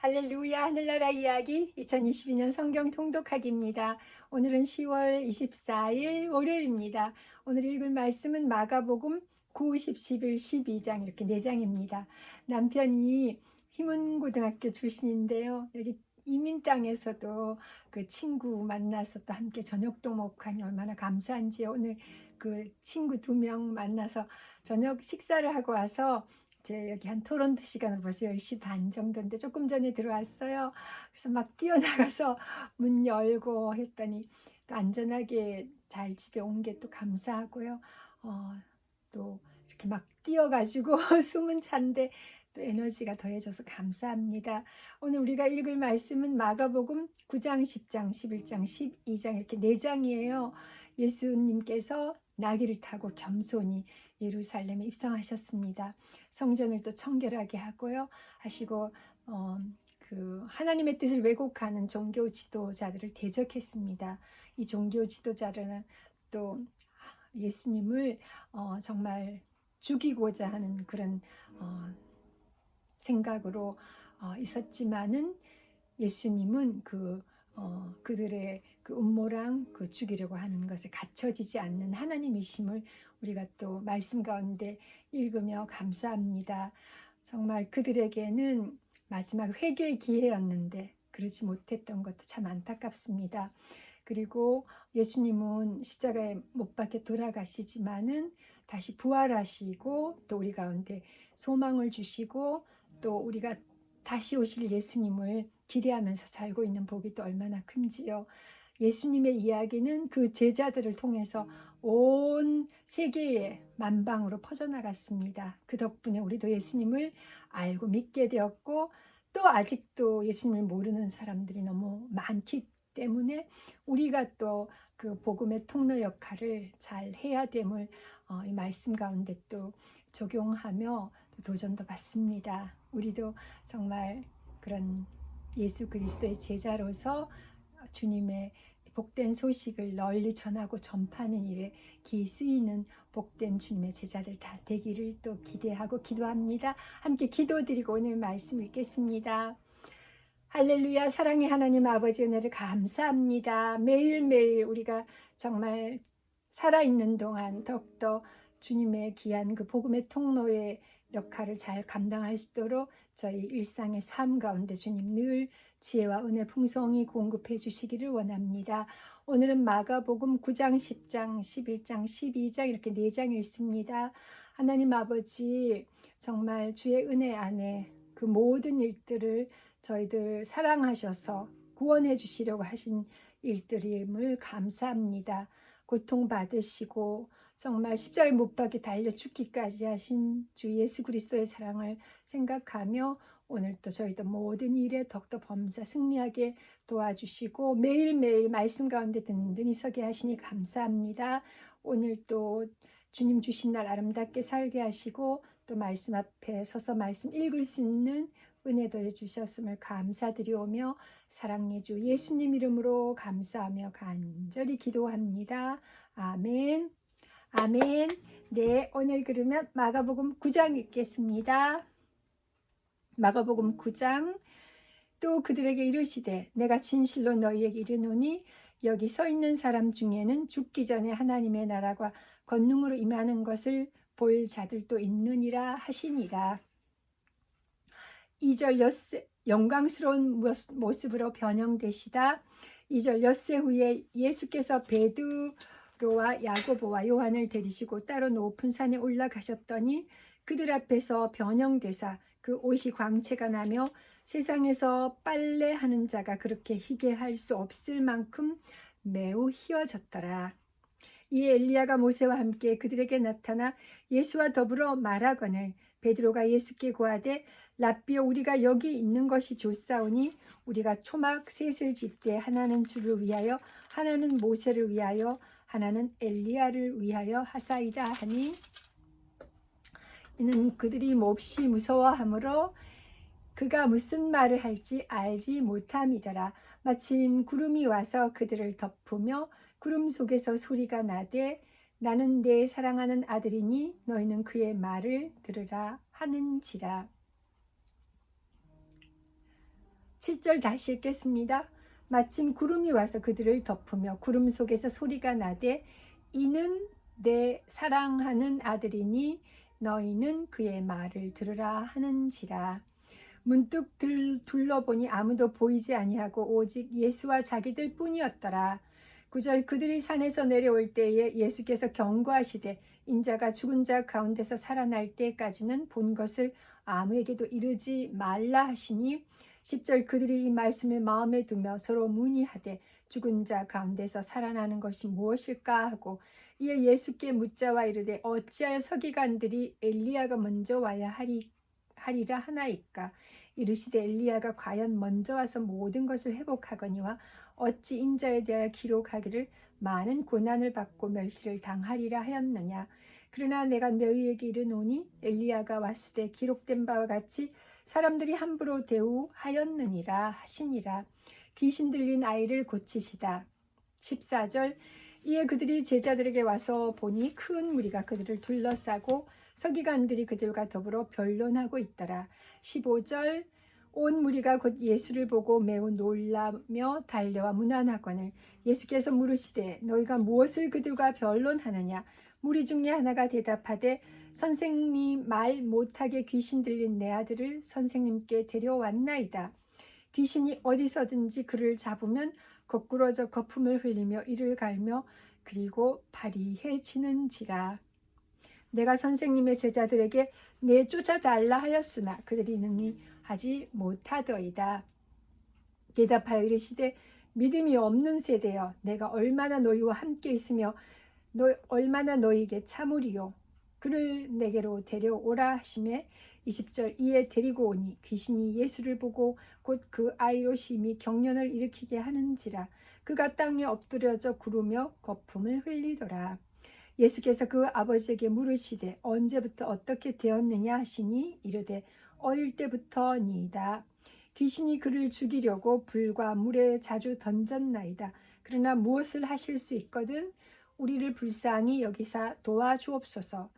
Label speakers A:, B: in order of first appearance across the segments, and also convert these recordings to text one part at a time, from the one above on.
A: 할렐루야 하늘나라 이야기 2022년 성경 통독하기입니다. 오늘은 10월 24일 월요일입니다. 오늘 읽을 말씀은 마가복음 9, 10, 11, 12장 이렇게 4장입니다. 남편이 희문고등학교 출신인데요. 여기 이민 땅에서도 그 친구 만나서 또 함께 저녁도 먹하니 얼마나 감사한지 오늘 그 친구 2명 만나서 저녁 식사를 하고 와서 이제 여기 한 토론토 시간으로 벌써 10시 반 정도인데 조금 전에 들어왔어요. 그래서 막 뛰어나가서 문 열고 했더니 또 안전하게 잘 집에 온 게 또 감사하고요. 또 이렇게 막 뛰어가지고 숨은 찬데 또 에너지가 더해져서 감사합니다. 오늘 우리가 읽을 말씀은 마가복음 9장, 10장, 11장, 12장 이렇게 4장이에요. 예수님께서 나귀를 타고 겸손히 예루살렘에 입성하셨습니다. 성전을 또 청결하게 하시고 그 하나님의 뜻을 왜곡하는 종교 지도자들을 대적했습니다. 이 종교 지도자들은 또 예수님을 정말 죽이고자 하는 그런 생각으로 있었지만은 예수님은 그들의 그 음모랑 그 죽이려고 하는 것에 갇혀지지 않는 하나님이심을 우리가 또 말씀 가운데 읽으며 감사합니다. 정말 그들에게는 마지막 회개의 기회였는데 그러지 못했던 것도 참 안타깝습니다. 그리고 예수님은 십자가에 못 박혀 돌아가시지만은 다시 부활하시고 또 우리 가운데 소망을 주시고 또 우리가 다시 오실 예수님을 기대하면서 살고 있는 복이 또 얼마나 큰지요. 예수님의 이야기는 그 제자들을 통해서 온 세계에 만방으로 퍼져나갔습니다. 그 덕분에 우리도 예수님을 알고 믿게 되었고 또 아직도 예수님을 모르는 사람들이 너무 많기 때문에 우리가 또 그 복음의 통로 역할을 잘 해야 됨을 이 말씀 가운데 또 적용하며 도전도 받습니다. 우리도 정말 그런 예수 그리스도의 제자로서 주님의 복된 소식을 널리 전하고 전파하는 일에 기 쓰이는 복된 주님의 제자들 다 되기를 또 기대하고 기도합니다. 함께 기도드리고 오늘 말씀 읽겠습니다. 할렐루야. 사랑의 하나님 아버지 은혜를 감사합니다. 매일매일 우리가 정말 살아있는 동안 더욱더 주님의 귀한 그 복음의 통로의 역할을 잘 감당할 수 있도록 저희 일상의 삶 가운데 주님 늘 지혜와 은혜 풍성히 공급해 주시기를 원합니다. 오늘은 마가복음 9장, 10장, 11장, 12장 이렇게 4장 읽습니다. 하나님 아버지 정말 주의 은혜 안에 그 모든 일들을 저희들 사랑하셔서 구원해 주시려고 하신 일들임을 감사합니다. 고통받으시고 정말 십자가에 못 박혀 달려 죽기까지 하신 주 예수 그리스도의 사랑을 생각하며 오늘 또 저희도 모든 일에 더욱더 범사 승리하게 도와주시고 매일매일 말씀 가운데 든든히 서게 하시니 감사합니다. 오늘 또 주님 주신 날 아름답게 살게 하시고 또 말씀 앞에 서서 말씀 읽을 수 있는 은혜 더해 주셨음을 감사드리오며 사랑의 주 예수님 이름으로 감사하며 간절히 기도합니다. 아멘. 아멘. 네, 오늘 그러면 마가복음 9장 읽겠습니다. 마가복음 9장. 또 그들에게 이르시되 내가 진실로 너희에게 이르노니 여기 서 있는 사람 중에는 죽기 전에 하나님의 나라가 권능으로 임하는 것을 볼 자들도 있느니라 하시니라. 2절 엿새 영광스러운 모습으로 변형되시다. 2절 엿새 후에 예수께서 베드로와 야고보와 요한을 데리시고 따로 높은 산에 올라가셨더니 그들 앞에서 변형되사 그 옷이 광채가 나며 세상에서 빨래하는 자가 그렇게 희게 할 수 없을 만큼 매우 희어졌더라. 이에 엘리야가 모세와 함께 그들에게 나타나 예수와 더불어 말하거늘 베드로가 예수께 고하되 랍비여 우리가 여기 있는 것이 좋사오니 우리가 초막 셋을 짓되 하나는 주를 위하여 하나는 모세를 위하여 하나는 엘리야를 위하여 하사이다 하니 이는 그들이 몹시 무서워하므로 그가 무슨 말을 할지 알지 못함이더라. 마침 구름이 와서 그들을 덮으며 구름 속에서 소리가 나되 나는 내 사랑하는 아들이니 너희는 그의 말을 들으라 하는지라. 7절 다시 읽겠습니다. 마침 구름이 와서 그들을 덮으며 구름 속에서 소리가 나되 이는 내 사랑하는 아들이니 너희는 그의 말을 들으라 하는지라. 문득 둘러보니 아무도 보이지 아니하고 오직 예수와 자기들 뿐이었더라. 9절 그들이 산에서 내려올 때에 예수께서 경고하시되 인자가 죽은 자 가운데서 살아날 때까지는 본 것을 아무에게도 이르지 말라 하시니 10절 그들이 이 말씀을 마음에 두며 서로 문의하되 죽은 자 가운데서 살아나는 것이 무엇일까 하고 이에 예수께 묻자와 이르되 어찌하여 서기관들이 엘리야가 먼저 와야 하리라 하나이까. 이르시되 엘리야가 과연 먼저 와서 모든 것을 회복하거니와 어찌 인자에 대하여 기록하기를 많은 고난을 받고 멸시를 당하리라 하였느냐. 그러나 내가 너희에게 이르노니 엘리야가 왔을 때 기록된 바와 같이 사람들이 함부로 대우하였느니라 하시니라. 귀신 들린 아이를 고치시다. 14절 이에 그들이 제자들에게 와서 보니 큰 무리가 그들을 둘러싸고 서기관들이 그들과 더불어 변론하고 있더라. 15절 온 무리가 곧 예수를 보고 매우 놀라며 달려와 문안하거늘 예수께서 물으시되 너희가 무엇을 그들과 변론하느냐. 무리 중에 하나가 대답하되 선생님 말 못하게 귀신 들린 내 아들을 선생님께 데려왔나이다. 귀신이 어디서든지 그를 잡으면 거꾸러져 거품을 흘리며 이를 갈며 그리고 발이해지는지라. 내가 선생님의 제자들에게 내 쫓아달라 하였으나 그들이 능히 하지 못하더이다. 대답하여 이르시되 믿음이 없는 세대여 내가 얼마나 너희와 함께 있으며 얼마나 너희에게 참으리요. 그를 내게로 데려오라 하시매 20절 이에 데리고 오니 귀신이 예수를 보고 곧 그 아이로 심히 경련을 일으키게 하는지라. 그가 땅에 엎드려져 구르며 거품을 흘리더라. 예수께서 그 아버지에게 물으시되 언제부터 어떻게 되었느냐 하시니 이르되 어릴 때부터니이다. 귀신이 그를 죽이려고 불과 물에 자주 던졌나이다. 그러나 무엇을 하실 수 있거든 우리를 불쌍히 여기사 도와주옵소서.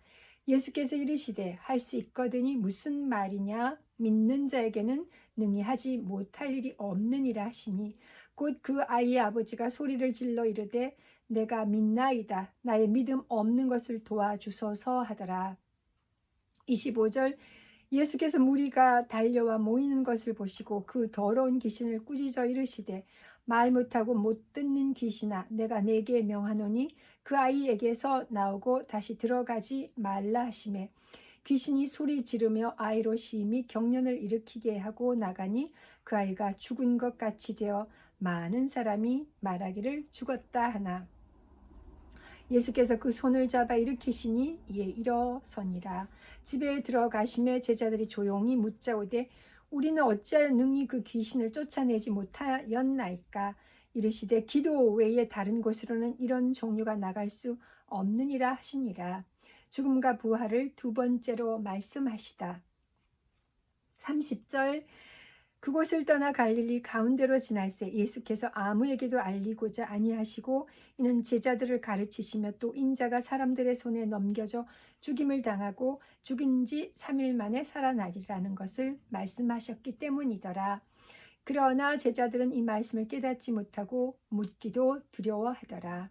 A: 예수께서 이르시되 할 수 있거든이 무슨 말이냐. 믿는 자에게는 능히 하지 못할 일이 없느니라 하시니 곧 그 아이의 아버지가 소리를 질러 이르되 내가 믿나이다. 나의 믿음 없는 것을 도와주소서 하더라. 25절 예수께서 무리가 달려와 모이는 것을 보시고 그 더러운 귀신을 꾸짖어 이르시되 말 못하고 못 듣는 귀신아 내가 네게 명하노니 그 아이에게서 나오고 다시 들어가지 말라 하시매 귀신이 소리 지르며 아이로 심히 경련을 일으키게 하고 나가니 그 아이가 죽은 것 같이 되어 많은 사람이 말하기를 죽었다 하나. 예수께서 그 손을 잡아 일으키시니 이에 일어서니라. 집에 들어가심에 제자들이 조용히 묻자오되 우리는 어찌하여 능히 그 귀신을 쫓아내지 못하였나이까. 이르시되 기도 외에 다른 곳으로는 이런 종류가 나갈 수 없느니라 하시니라. 죽음과 부활을 두 번째로 말씀하시다. 30절 그곳을 떠나 갈릴리 가운데로 지날새 예수께서 아무에게도 알리고자 아니하시고 이는 제자들을 가르치시며 또 인자가 사람들의 손에 넘겨져 죽임을 당하고 죽은 지 3일 만에 살아나리라는 것을 말씀하셨기 때문이더라. 그러나 제자들은 이 말씀을 깨닫지 못하고 묻기도 두려워하더라.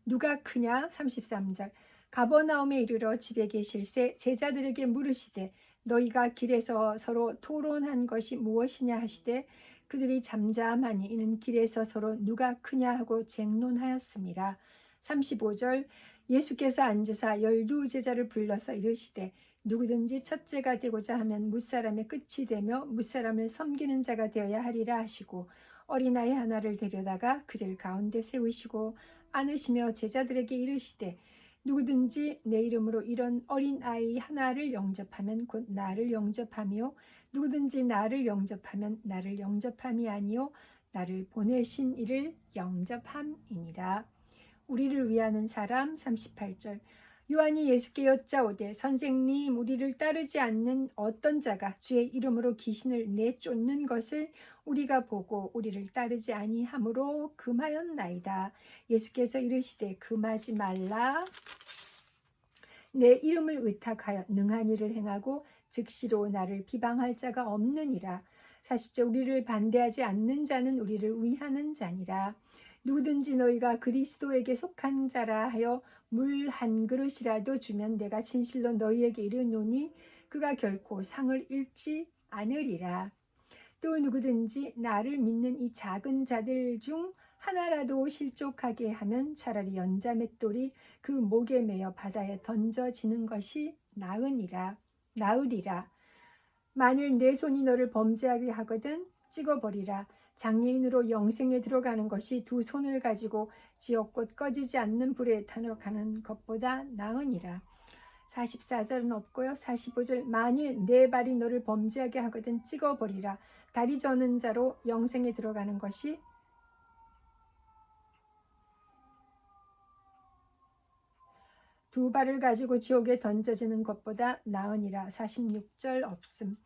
A: 누가 크냐? 33절 가버나움에 이르러 집에 계실새 제자들에게 물으시되 너희가 길에서 서로 토론한 것이 무엇이냐 하시되 그들이 잠잠하니 이는 길에서 서로 누가 크냐 하고 쟁론하였습니다. 35절 예수께서 앉으사 12제자를 불러서 이르시되 누구든지 첫째가 되고자 하면 무사람의 끝이 되며 무사람을 섬기는 자가 되어야 하리라 하시고 어린아이 하나를 데려다가 그들 가운데 세우시고 안으시며 제자들에게 이르시되 누구든지 내 이름으로 이런 어린아이 하나를 영접하면 곧 나를 영접하며 누구든지 나를 영접하면 나를 영접함이 아니요 나를 보내신 이를 영접함이니라. 우리를 위하는 사람 38절 요한이 예수께 여짜오되 선생님 우리를 따르지 않는 어떤 자가 주의 이름으로 귀신을 내쫓는 것을 우리가 보고 우리를 따르지 아니하므로 금하였나이다. 예수께서 이르시되 금하지 말라. 내 이름을 의탁하여 능한 일을 행하고 즉시로 나를 비방할 자가 없느니라. 40절 우리를 반대하지 않는 자는 우리를 위하는 자니라. 누구든지 너희가 그리스도에게 속한 자라 하여 물 한 그릇이라도 주면 내가 진실로 너희에게 이르노니 그가 결코 상을 잃지 않으리라. 또 누구든지 나를 믿는 이 작은 자들 중 하나라도 실족하게 하면 차라리 연자 맷돌이 그 목에 매어 바다에 던져지는 것이 나으리라. 만일 내 손이 너를 범죄하게 하거든 찍어버리라. 장애인으로 영생에 들어가는 것이 두 손을 가지고 지옥곧 꺼지지 않는 불에 타려가는 것보다 나으니라. 44절은 없고요. 45절 만일 내 발이 너를 범죄하게 하거든 찍어버리라. 다리 저는 자로 영생에 들어가는 것이 두 발을 가지고 지옥에 던져지는 것보다 나으니라. 46절 없음.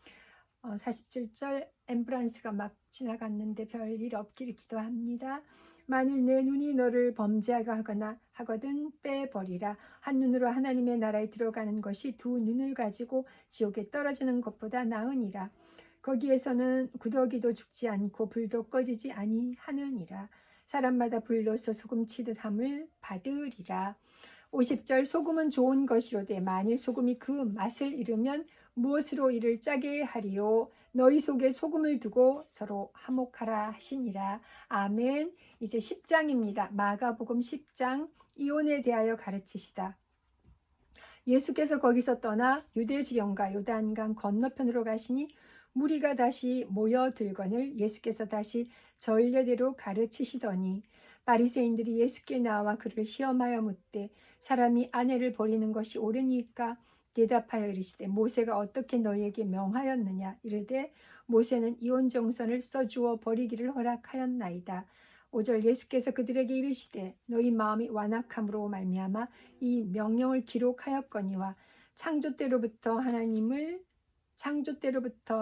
A: 47절 엠브란스가 막 지나갔는데 별일 없기를 기도합니다. 만일 내 눈이 너를 범죄하게 하거든 빼버리라. 한 눈으로 하나님의 나라에 들어가는 것이 두 눈을 가지고 지옥에 떨어지는 것보다 나으니라. 거기에서는 구더기도 죽지 않고 불도 꺼지지 아니하느니라. 사람마다 불로서 소금 치듯 함을 받으리라. 50절 소금은 좋은 것이로되 만일 소금이 그 맛을 잃으면 무엇으로 이를 짜게 하리요. 너희 속에 소금을 두고 서로 화목하라 하시니라. 아멘. 이제 10장입니다. 마가복음 10장 이혼에 대하여 가르치시다. 예수께서 거기서 떠나 유대 지경과 요단강 건너편으로 가시니 무리가 다시 모여들거늘 예수께서 다시 전례대로 가르치시더니 바리새인들이 예수께 나와 그를 시험하여 묻되 사람이 아내를 버리는 것이 옳으니까 대답하여 이르시되 모세가 어떻게 너희에게 명하였느냐 이르되 모세는 이혼 정선을 써주어 버리기를 허락하였나이다. 5절 예수께서 그들에게 이르시되 너희 마음이 완악함으로 말미암아 이 명령을 기록하였거니와 창조 때로부터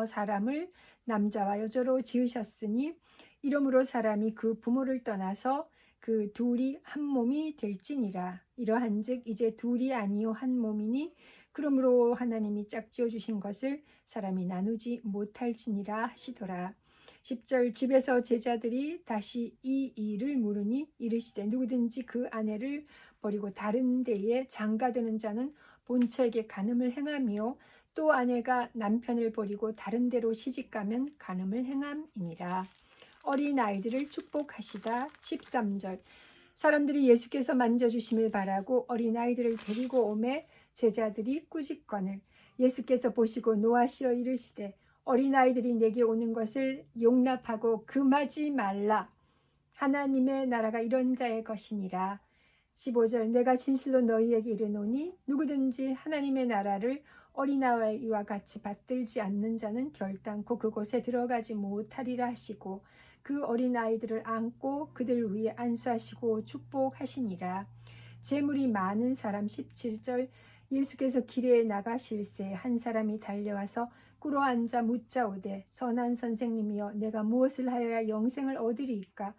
A: 사람을 남자와 여자로 지으셨으니 이러므로 사람이 그 부모를 떠나서 그 둘이 한 몸이 될지니라. 이러한즉 이제 둘이 아니요 한 몸이니 그러므로 하나님이 짝지어 주신 것을 사람이 나누지 못할지니라 하시더라. 10절 집에서 제자들이 다시 이 일을 물으니 이르시되 누구든지 그 아내를 버리고 다른 데에 장가드는 자는 본처에게 간음을 행함이요 또 아내가 남편을 버리고 다른 데로 시집가면 간음을 행함이니라. 어린아이들을 축복하시다. 13절 사람들이 예수께서 만져주심을 바라고 어린아이들을 데리고 오매 제자들이 꾸짖거늘 예수께서 보시고 노하시어 이르시되 어린아이들이 내게 오는 것을 용납하고 금하지 말라. 하나님의 나라가 이런 자의 것이니라. 15절 내가 진실로 너희에게 이르노니 누구든지 하나님의 나라를 어린아이와 같이 받들지 않는 자는 결단코 그곳에 들어가지 못하리라 하시고 그 어린아이들을 안고 그들 위에 안수하시고 축복하시니라. 재물이 많은 사람 17절 예수께서 길에 나가실새 한 사람이 달려와서 꿇어 앉아 묻자오되 선한 선생님이여 내가 무엇을 하여야 영생을 얻으리이까.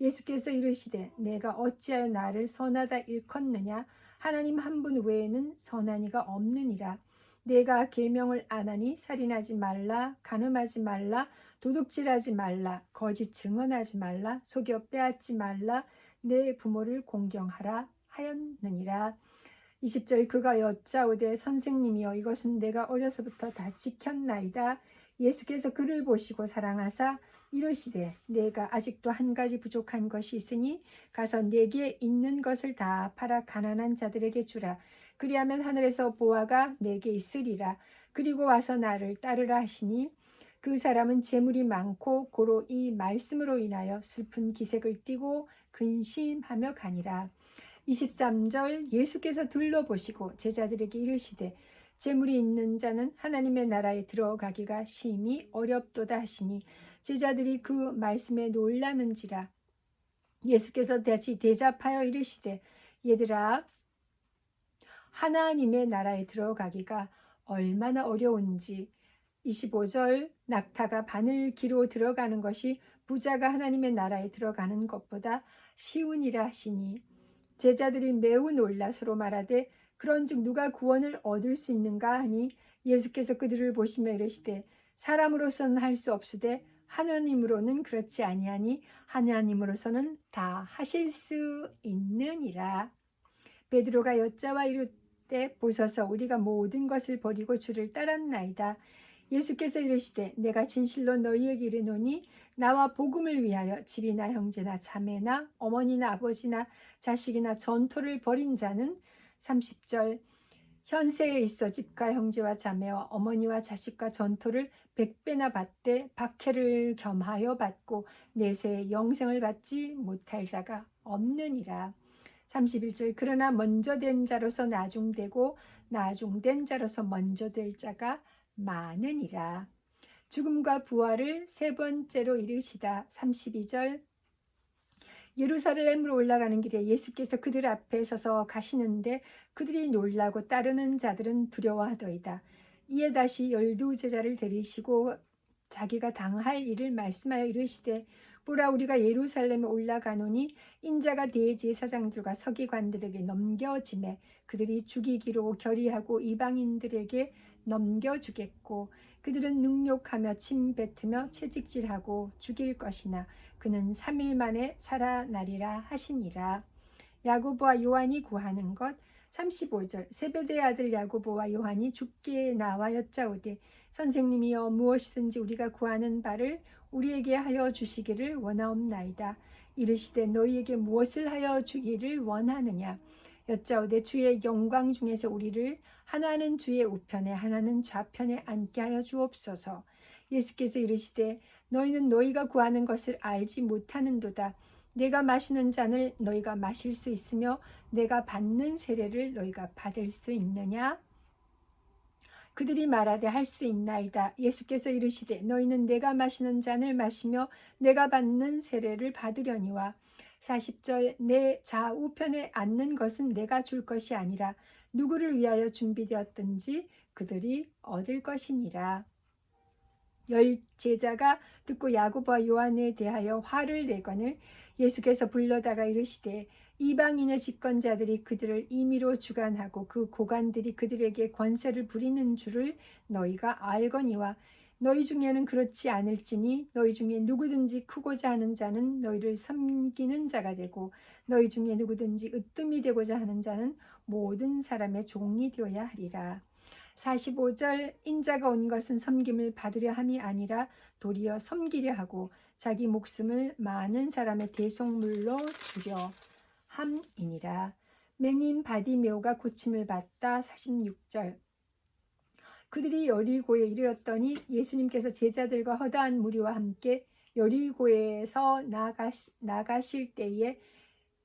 A: 예수께서 이르시되 내가 어찌하여 나를 선하다 일컫느냐. 하나님 한 분 외에는 선한 이가 없느니라. 내가 계명을 안 하니 살인하지 말라, 간음하지 말라, 도둑질하지 말라, 거짓 증언하지 말라, 속여 빼앗지 말라, 내 부모를 공경하라 하였느니라. 20절 그가 여짜오되 선생님이여 이것은 내가 어려서부터 다 지켰나이다. 예수께서 그를 보시고 사랑하사 이르시되 내가 아직도 한 가지 부족한 것이 있으니 가서 내게 있는 것을 다 팔아 가난한 자들에게 주라. 그리하면 하늘에서 보화가 내게 있으리라. 그리고 와서 나를 따르라 하시니 그 사람은 재물이 많고 고로 이 말씀으로 인하여 슬픈 기색을 띠고 근심하며 가니라. 23절 예수께서 둘러보시고 제자들에게 이르시되 재물이 있는 자는 하나님의 나라에 들어가기가 심히 어렵도다 하시니 제자들이 그 말씀에 놀라는지라. 예수께서 다시 대답하여 이르시되 얘들아 하나님의 나라에 들어가기가 얼마나 어려운지. 25절 낙타가 바늘기로 들어가는 것이 부자가 하나님의 나라에 들어가는 것보다 쉬우니라 하시니 제자들이 매우 놀라 서로 말하되 그런즉 누가 구원을 얻을 수 있는가 하니 예수께서 그들을 보시며 이르시되 사람으로서는 할 수 없으되 하나님으로는 그렇지 아니하니 하나님으로서는 다 하실 수 있느니라. 베드로가 여짜와 이르되 보소서 우리가 모든 것을 버리고 주를 따랐나이다. 예수께서 이르시되 내가 진실로 너희에게 이르노니 나와 복음을 위하여 집이나 형제나 자매나 어머니나 아버지나 자식이나 전토를 벌인 자는 30절 현세에 있어 집과 형제와 자매와 어머니와 자식과 전토를 100배나 받되 박해를 겸하여 받고 내세에 영생을 받지 못할 자가 없느니라. 31절 그러나 먼저 된 자로서 나중되고 나중된 자로서 먼저 될 자가 많으니라. 죽음과 부활을 세 번째로 이르시다. 32절 예루살렘으로 올라가는 길에 예수께서 그들 앞에 서서 가시는데 그들이 놀라고 따르는 자들은 두려워하더이다. 이에 다시 12제자를 데리시고 자기가 당할 일을 말씀하여 이르시되 보라 우리가 예루살렘에 올라가노니 인자가 대제사장들과 서기관들에게 넘겨지매 그들이 죽이기로 결의하고 이방인들에게 넘겨주겠고 그들은 능욕하며 침 뱉으며 채찍질하고 죽일 것이나 그는 3일 만에 살아나리라 하시니라. 야고보와 요한이 구하는 것 35절 세베대의 아들 야고보와 요한이 주께 나와 여짜오되 선생님이여 무엇이든지 우리가 구하는 바를 우리에게 하여 주시기를 원하옵나이다. 이르시되 너희에게 무엇을 하여 주기를 원하느냐 여짜오되 주의 영광 중에서 우리를 하나는 주의 우편에 하나는 좌편에 앉게 하여 주옵소서. 예수께서 이르시되 너희는 너희가 구하는 것을 알지 못하는도다. 내가 마시는 잔을 너희가 마실 수 있으며 내가 받는 세례를 너희가 받을 수 있느냐? 그들이 말하되 할 수 있나이다. 예수께서 이르시되 너희는 내가 마시는 잔을 마시며 내가 받는 세례를 받으려니와 40절 내 좌우편에 앉는 것은 내가 줄 것이 아니라 누구를 위하여 준비되었든지 그들이 얻을 것이니라. 10제자가 듣고 야고보와 요한에 대하여 화를 내거늘 예수께서 불러다가 이르시되 이방인의 집권자들이 그들을 임의로 주관하고 그 고관들이 그들에게 권세를 부리는 줄을 너희가 알거니와 너희 중에는 그렇지 않을지니 너희 중에 누구든지 크고자 하는 자는 너희를 섬기는 자가 되고 너희 중에 누구든지 으뜸이 되고자 하는 자는 모든 사람의 종이 되어야 하리라. 45절 인자가 온 것은 섬김을 받으려 함이 아니라 도리어 섬기려 하고 자기 목숨을 많은 사람의 대속물로 주려 함이니라. 맹인 바디메오가 고침을 받다. 46절 그들이 여리고에 이르렀더니 예수님께서 제자들과 허다한 무리와 함께 여리고에서 나가실 때에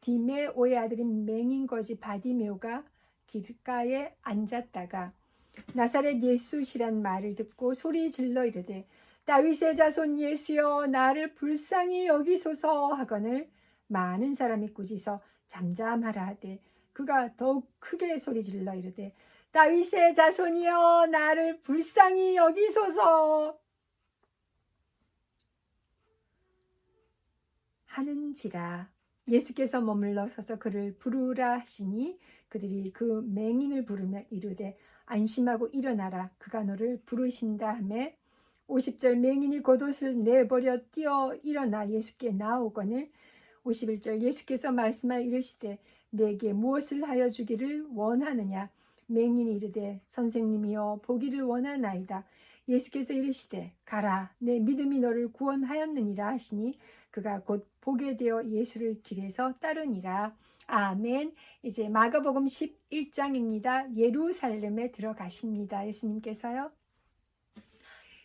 A: 디메오의 아들인 맹인 거지 바디메오가 길가에 앉았다가 나사렛 예수시란 말을 듣고 소리 질러 이르되 다윗의 자손 예수여 나를 불쌍히 여기소서 하거늘 많은 사람이 꾸짖어 잠잠하라 하되 그가 더욱 크게 소리 질러 이르되 다윗의 자손이여 나를 불쌍히 여기소서 하는지라. 예수께서 머물러 서서 그를 부르라 하시니 그들이 그 맹인을 부르며 이르되 안심하고 일어나라 그가 너를 부르신다 하매 50절 맹인이 겉옷을 내버려 뛰어 일어나 예수께 나오거늘 51절 예수께서 말씀하여 이르시되 내게 무엇을 하여 주기를 원하느냐 맹인이 이르되 선생님이여 보기를 원하나이다. 예수께서 이르시되 가라 내 믿음이 너를 구원하였느니라 하시니 그가 곧 보게 되어 예수를 길에서 따르니라. 아멘. 이제 마가복음 11장입니다. 예루살렘에 들어가십니다. 예수님께서요.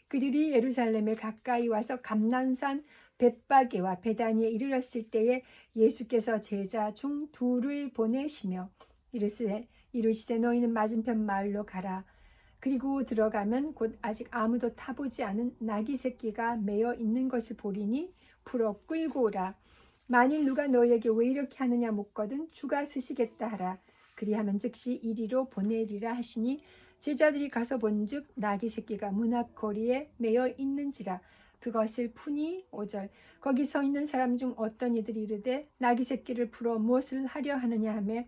A: 그들이 예루살렘에 가까이 와서 감난산 벳바게와 베다니에 이르렀을 때에 예수께서 제자 중 둘을 보내시며 이르시되 너희는 맞은편 마을로 가라. 그리고 들어가면 곧 아직 아무도 타보지 않은 나귀 새끼가 매어 있는 것을 보리니 풀어 끌고 오라. 만일 누가 너희에게 왜 이렇게 하느냐 묻거든 주가 쓰시겠다 하라. 그리하면 즉시 이리로 보내리라 하시니 제자들이 가서 본즉 나귀 새끼가 문 앞 거리에 매어 있는지라. 그것을 푸니 5절 거기 서 있는 사람 중 어떤 이들이 이르되 나귀 새끼를 풀어 무엇을 하려 하느냐 하며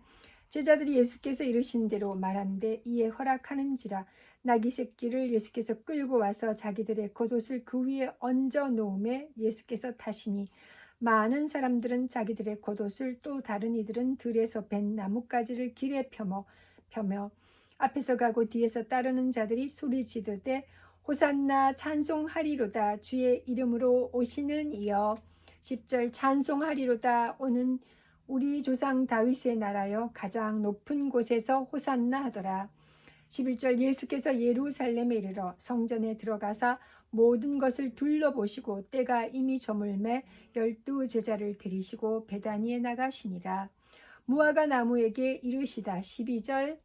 A: 제자들이 예수께서 이르신 대로 말한데 이에 허락하는지라. 나귀 새끼를 예수께서 끌고 와서 자기들의 겉옷을 그 위에 얹어 놓음에 예수께서 타시니 많은 사람들은 자기들의 겉옷을 또 다른 이들은 들에서 벤 나뭇가지를 길에 펴며 앞에서 가고 뒤에서 따르는 자들이 소리지르되 호산나 찬송하리로다 주의 이름으로 오시는 이여 10절 찬송하리로다 오는 우리 조상 다윗의 나라여 가장 높은 곳에서 호산나 하더라. 11절 예수께서 예루살렘에 이르러 성전에 들어가사 모든 것을 둘러보시고 때가 이미 저물매 12 제자를 들이시고 베다니에 나가시니라. 무화과 나무에게 이르시다. 12절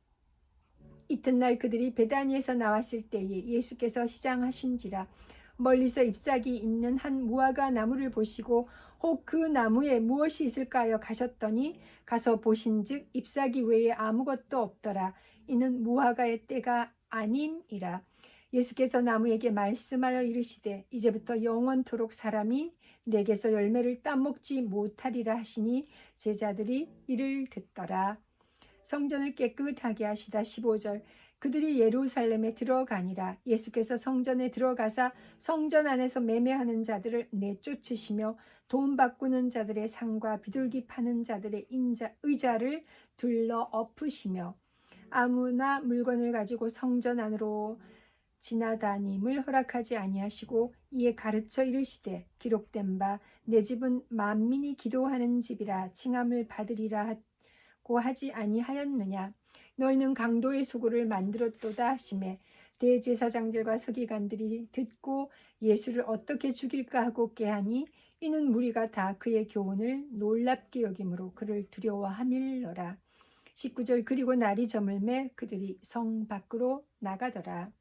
A: 이튿날 그들이 베다니에서 나왔을 때에 예수께서 시장하신지라. 멀리서 잎사귀 있는 한 무화과 나무를 보시고 혹 그 나무에 무엇이 있을까 하여 가셨더니 가서 보신즉 잎사귀 외에 아무것도 없더라. 이는 무화과의 때가 아님이라. 예수께서 나무에게 말씀하여 이르시되 이제부터 영원토록 사람이 내게서 열매를 따먹지 못하리라 하시니 제자들이 이를 듣더라. 성전을 깨끗하게 하시다. 15절 그들이 예루살렘에 들어가니라. 예수께서 성전에 들어가사 성전 안에서 매매하는 자들을 내쫓으시며 돈 바꾸는 자들의 상과 비둘기 파는 자들의 의자를 둘러 엎으시며 아무나 물건을 가지고 성전 안으로 지나다님을 허락하지 아니하시고 이에 가르쳐 이르시되 기록된 바 내 집은 만민이 기도하는 집이라 칭함을 받으리라 고 하지 아니하였느냐. 너희는 강도의 소굴을 만들었도다 하시매 대제사장들과 서기관들이 듣고 예수를 어떻게 죽일까 하고 깨하니 이는 무리가 다 그의 교훈을 놀랍게 여김으로 그를 두려워함일러라. 19절 그리고 날이 저물매 그들이 성 밖으로 나가더라.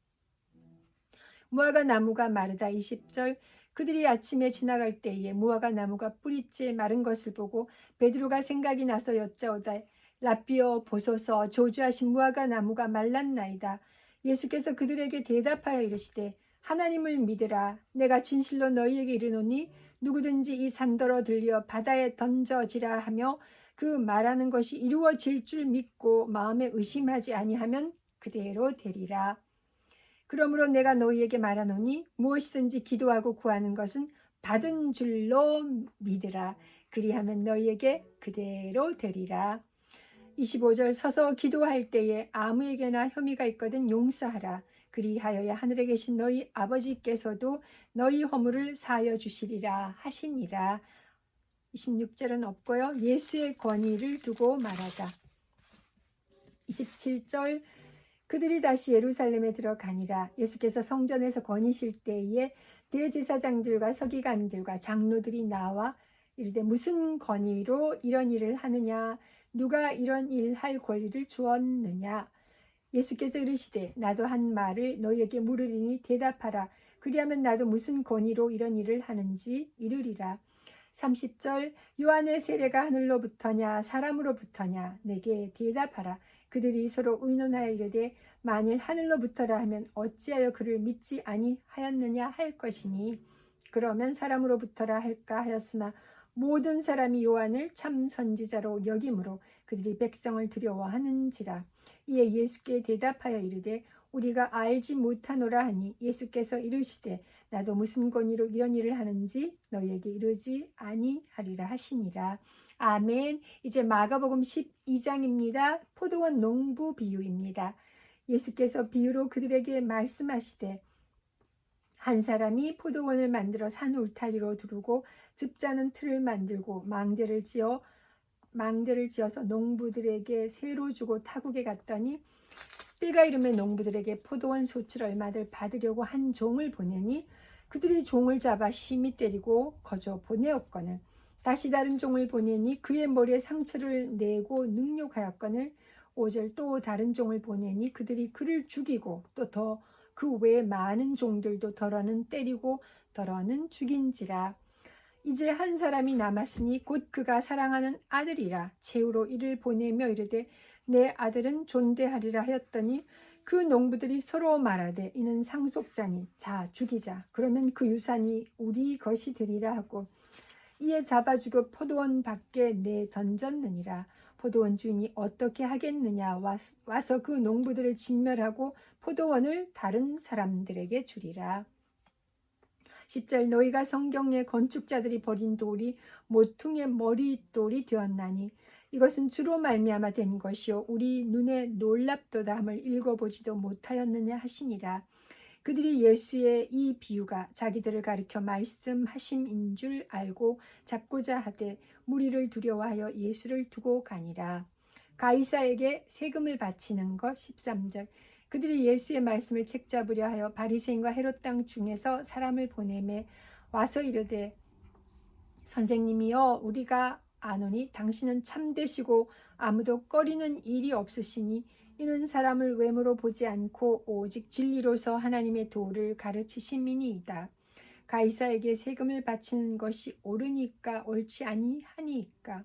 A: 무화과 나무가 마르다. 20절 그들이 아침에 지나갈 때에 무화과 나무가 뿌리째 마른 것을 보고 베드로가 생각이 나서 여짜오다. 라삐어 보소서 조주하신 무화과 나무가 말랐나이다. 예수께서 그들에게 대답하여 이르시되 하나님을 믿으라. 내가 진실로 너희에게 이르노니 누구든지 이 산더러 들려 바다에 던져지라 하며 그 말하는 것이 이루어질 줄 믿고 마음에 의심하지 아니하면 그대로 되리라. 그러므로 내가 너희에게 말하노니 무엇이든지 기도하고 구하는 것은 받은 줄로 믿으라. 그리하면 너희에게 그대로 되리라. 25절 서서 기도할 때에 아무에게나 혐의가 있거든 용서하라. 그리하여야 하늘에 계신 너희 아버지께서도 너희 허물을 사하여 주시리라 하시니라. 26절은 없고요. 예수의 권위를 두고 말하다. 27절 그들이 다시 예루살렘에 들어가니라. 예수께서 성전에서 거니실 때에 대제사장들과 서기관들과 장로들이 나와 이르되 무슨 권위로 이런 일을 하느냐? 누가 이런 일 할 권리를 주었느냐? 예수께서 이르시되 나도 한 말을 너희에게 물으리니 대답하라. 그리하면 나도 무슨 권위로 이런 일을 하는지 이르리라. 30절 요한의 세례가 하늘로부터냐 사람으로부터냐 내게 대답하라. 그들이 서로 의논하여 이르되 만일 하늘로부터라 하면 어찌하여 그를 믿지 아니하였느냐 할 것이니 그러면 사람으로부터라 할까 하였으나 모든 사람이 요한을 참 선지자로 여김으로 그들이 백성을 두려워하는지라. 이에 예수께 대답하여 이르되 우리가 알지 못하노라 하니 예수께서 이르시되 나도 무슨 권위로 이런 일을 하는지 너희에게 이르지 아니하리라 하시니라. 아멘. 이제 마가복음 12장입니다. 포도원 농부 비유입니다. 예수께서 비유로 그들에게 말씀하시되 한 사람이 포도원을 만들어 산 울타리로 두르고 즙자는 틀을 만들고 망대를 지어서 농부들에게 새로 주고 타국에 갔더니 때가 이르매 농부들에게 포도원 소출 얼마들 받으려고 한 종을 보내니 그들이 종을 잡아 심히 때리고 거저 보내었거늘 다시 다른 종을 보내니 그의 머리에 상처를 내고 능욕하였거늘 5절 또 다른 종을 보내니 그들이 그를 죽이고 또 더 그 외에 많은 종들도 더러는 때리고 더러는 죽인지라. 이제 한 사람이 남았으니 곧 그가 사랑하는 아들이라. 최후로 이를 보내며 이르되 내 아들은 존대하리라 하였더니 그 농부들이 서로 말하되 이는 상속자니 자 죽이자. 그러면 그 유산이 우리 것이 되리라 하고 이에 잡아 죽여 포도원 밖에 내 던졌느니라. 포도원 주인이 어떻게 하겠느냐. 와서 그 농부들을 진멸하고 포도원을 다른 사람들에게 주리라. 10절 너희가 성경의 건축자들이 버린 돌이 모퉁이의 머릿돌이 되었나니 이것은 주로 말미암아 된 것이요 우리 눈에 놀랍도다 함을 읽어보지도 못하였느냐 하시니라. 그들이 예수의 이 비유가 자기들을 가리켜 말씀하심인 줄 알고 잡고자 하되 무리를 두려워하여 예수를 두고 가니라. 가이사에게 세금을 바치는 것. 13절 그들이 예수의 말씀을 책잡으려 하여 바리새인과 헤롯 땅 중에서 사람을 보내매 와서 이르되 선생님이여 우리가 아노니 당신은 참되시고 아무도 꺼리는 일이 없으시니 이는 사람을 외모로 보지 않고 오직 진리로서 하나님의 도를 가르치심이니이다. 가이사에게 세금을 바치는 것이 옳으니까 옳지 아니하니까.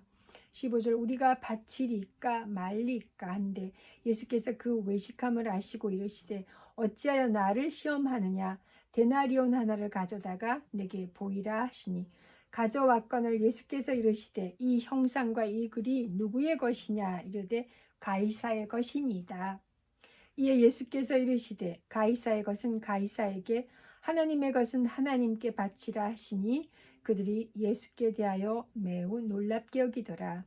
A: 15절 우리가 바치리까 말리까 한데 예수께서 그 외식함을 아시고 이르시되 어찌하여 나를 시험하느냐. 데나리온 하나를 가져다가 내게 보이라 하시니 가져왔거늘 예수께서 이르시되 이 형상과 이 글이 누구의 것이냐. 이르되 가이사의 것이니이다. 이에 예수께서 이르시되 가이사의 것은 가이사에게 하나님의 것은 하나님께 바치라 하시니 그들이 예수께 대하여 매우 놀랍게 여기더라.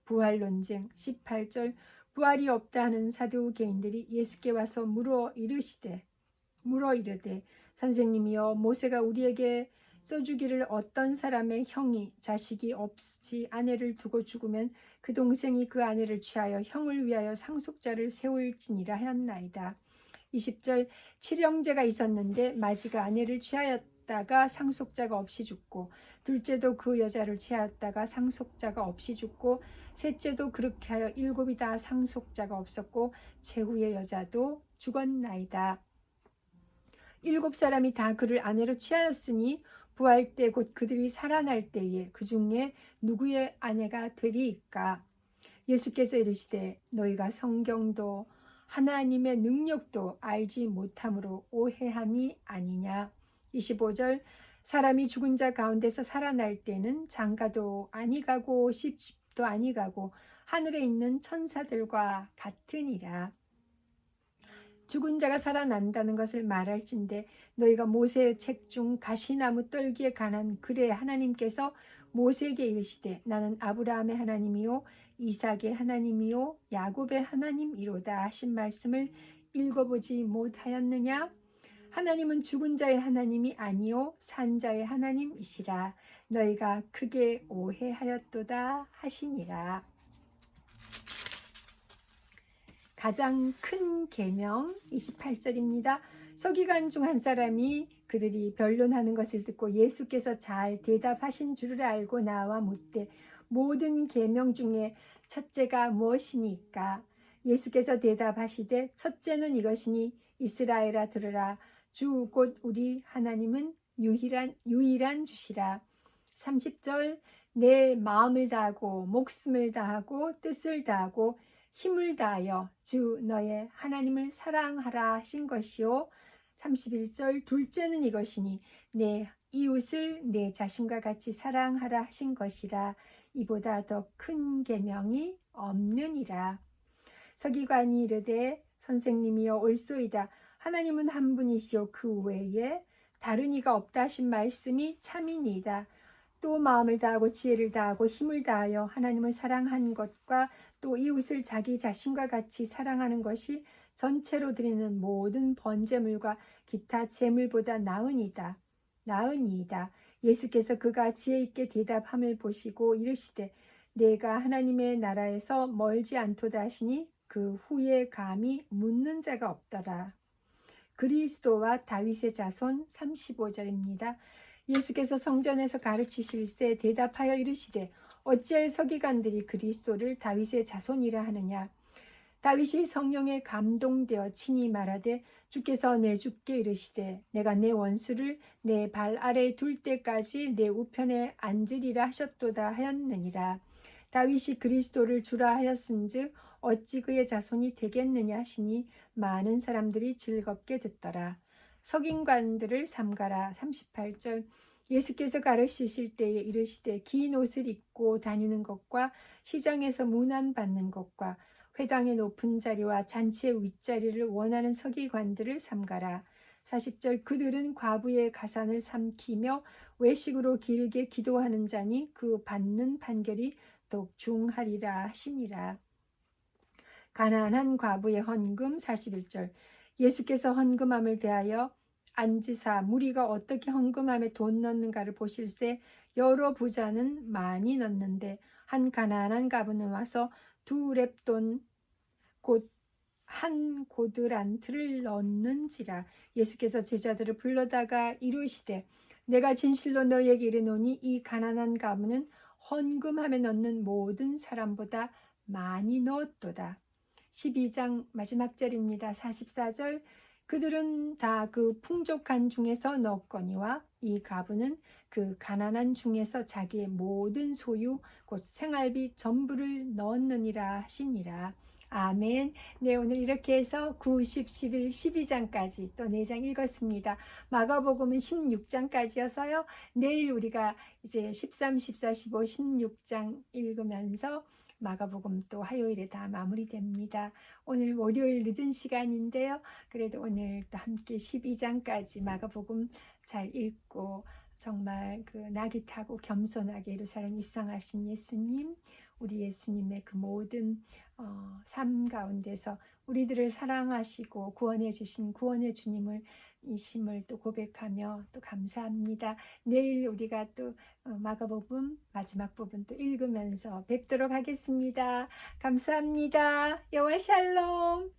A: 부활 논쟁. 18절 부활이 없다 하는 사두개인들이 예수께 와서 물어 이르되 선생님이여 모세가 우리에게 써주기를 어떤 사람의 형이 자식이 없이 아내를 두고 죽으면 그 동생이 그 아내를 취하여 형을 위하여 상속자를 세울지니라 하였나이다. 20절 칠형제가 있었는데 마지가 아내를 취하였다가 상속자가 없이 죽고 둘째도 그 여자를 취하였다가 상속자가 없이 죽고 셋째도 그렇게 하여 일곱이 다 상속자가 없었고 최후의 여자도 죽었나이다. 7사람이 다 그를 아내로 취하였으니 부활 때 곧 그들이 살아날 때에 그 중에 누구의 아내가 되리이까. 예수께서 이르시되 너희가 성경도 하나님의 능력도 알지 못함으로 오해함이 아니냐. 25절 사람이 죽은 자 가운데서 살아날 때는 장가도 아니가고 십십도 아니가고 하늘에 있는 천사들과 같으니라. 죽은 자가 살아난다는 것을 말할진대 너희가 모세의 책 중 가시나무 떨기에 관한 글에 하나님께서 모세에게 이르시되 나는 아브라함의 하나님이요 이삭의 하나님이요 야곱의 하나님이로다 하신 말씀을 읽어보지 못하였느냐. 하나님은 죽은 자의 하나님이 아니요 산 자의 하나님이시라. 너희가 크게 오해하였도다 하시니라. 가장 큰 계명 28절입니다. 서기관 중 한 사람이 그들이 변론하는 것을 듣고 예수께서 잘 대답하신 줄을 알고 나와 묻되 모든 계명 중에 첫째가 무엇이니까? 예수께서 대답하시되 첫째는 이것이니 이스라엘아 들으라 주 곧 우리 하나님은 유일한 주시라. 30절 내 마음을 다하고 목숨을 다하고 뜻을 다하고 힘을 다하여 주 너의 하나님을 사랑하라 하신 것이요. 31절 둘째는 이것이니 내 이웃을 내 자신과 같이 사랑하라 하신 것이라. 이보다 더 큰 계명이 없느니라. 서기관이 이르되 선생님이여 옳소이다. 하나님은 한 분이시요 그 외에 다른 이가 없다 하신 말씀이 참이니이다. 또 마음을 다하고 지혜를 다하고 힘을 다하여 하나님을 사랑한 것과 또 이웃을 자기 자신과 같이 사랑하는 것이 전체로 드리는 모든 번제물과 기타 제물보다 나으니이다. 예수께서 그가 지혜 있게 대답함을 보시고 이르시되 내가 하나님의 나라에서 멀지 않도다 하시니 그 후에 감히 묻는 자가 없더라. 그리스도와 다윗의 자손. 35절입니다. 예수께서 성전에서 가르치실세 대답하여 이르시되 어찌하여 서기관들이 그리스도를 다윗의 자손이라 하느냐. 다윗이 성령에 감동되어 친히 말하되 주께서 내 주께 이르시되 내가 내 원수를 내 발 아래에 둘 때까지 내 우편에 앉으리라 하셨도다 하였느니라. 다윗이 그리스도를 주라 하였은즉 어찌 그의 자손이 되겠느냐 하시니 많은 사람들이 즐겁게 듣더라. 서기관들을 삼가라. 38절 예수께서 가르치실 때에 이르시되 긴 옷을 입고 다니는 것과 시장에서 문안받는 것과 회당의 높은 자리와 잔치의 윗자리를 원하는 서기관들을 삼가라. 40절 그들은 과부의 가산을 삼키며 외식으로 길게 기도하는 자니 그 받는 판결이 더욱 중하리라 하시니라. 가난한 과부의 헌금 41절 예수께서 헌금함을 대하여 앉으사 무리가 어떻게 헌금함에 돈 넣는가를 보실세 여러 부자는 많이 넣는데 한 가난한 과부는 와서 2렙돈 곧 한 고드란트를 넣는지라. 예수께서 제자들을 불러다가 이르시되 내가 진실로 너희에게 이르노니 이 가난한 과부는 헌금함에 넣는 모든 사람보다 많이 넣었도다. 12장 마지막 절입니다. 44절 그들은 다 그 풍족한 중에서 넣었거니와 이 과부는 그 가난한 중에서 자기의 모든 소유 곧 생활비 전부를 넣었느니라 하시니라. 아멘. 네, 오늘 이렇게 해서 9, 10, 11, 12장까지 또 4장 읽었습니다. 마가복음은 16장까지여서요. 내일 우리가 이제 13, 14, 15, 16장 읽으면서 마가복음 또 화요일에 다 마무리됩니다. 오늘 월요일 늦은 시간인데요. 그래도 오늘 또 함께 12장까지 마가복음 잘 읽고 정말 그 낙이 타고 겸손하게 예루살렘 입성하신 예수님, 우리 예수님의 그 모든 삶 가운데서 우리들을 사랑하시고 구원해 주신 구원의 주님을 이심을 또 고백하며 또 감사합니다. 내일 우리가 또 마가복음 마지막 부분 또 읽으면서 뵙도록 하겠습니다. 감사합니다. 여호와 샬롬.